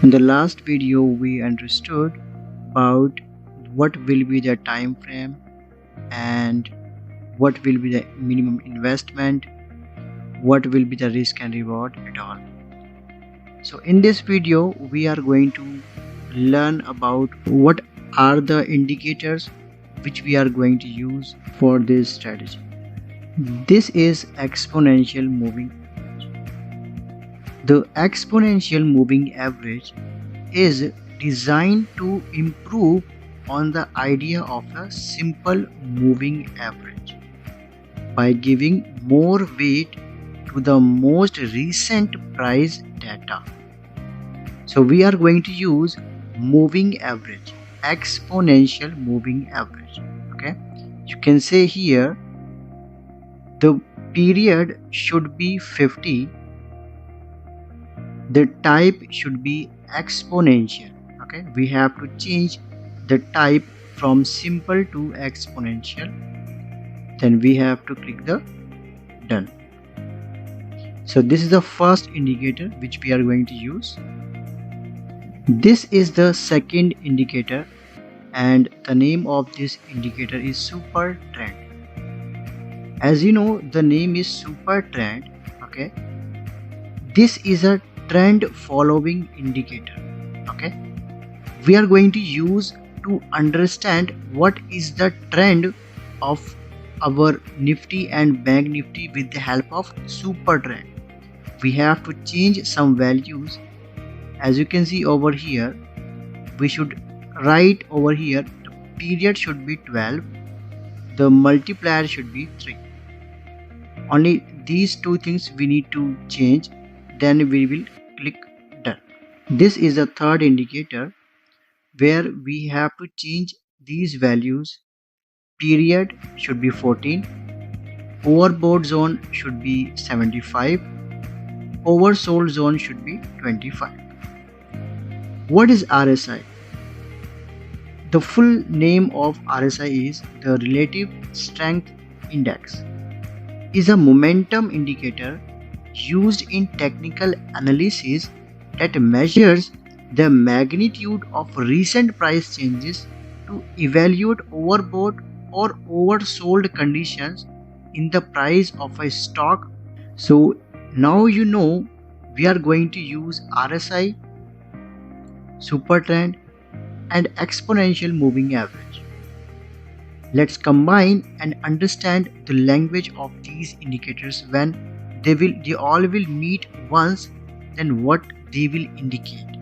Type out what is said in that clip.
In the last video we understood about what will be the time frame and what will be the minimum investment, what will be the risk and reward at all. So in this video we are going to learn about what are the indicators which we are going to use for this strategy. This is exponential moving average. The exponential moving average is designed to improve on the idea of a simple moving average by giving more weight to the most recent price data. So we are going to use moving average, exponential moving average. Okay, you can say here the period should be 50, the type should be exponential. Okay, we have to change the type from simple to exponential, then we have to click the done. So this is the first indicator which we are going to use. This is the second indicator and the name of this indicator is super trend. As you know, the name is super trend. Okay, this is a trend following indicator. Okay, we are going to use to understand what is the trend of our Nifty and Bank Nifty with the help of super trend. We have to change some values. As you can see over here, we should write over here the period should be 12, the multiplier should be 3. Only these two things we need to change, then we will click done. This is the third indicator where we have to change these values. Period should be 14, overbought zone should be 75, oversold zone should be 25. What is RSI? The full name of RSI is the Relative Strength Index. Is a momentum indicator used in technical analysis that measures the magnitude of recent price changes to evaluate overbought or oversold conditions in the price of a stock. So now you know we are going to use RSI, super trend and exponential moving average. Let's combine and understand the language of these indicators when they all will meet once, then what they will indicate.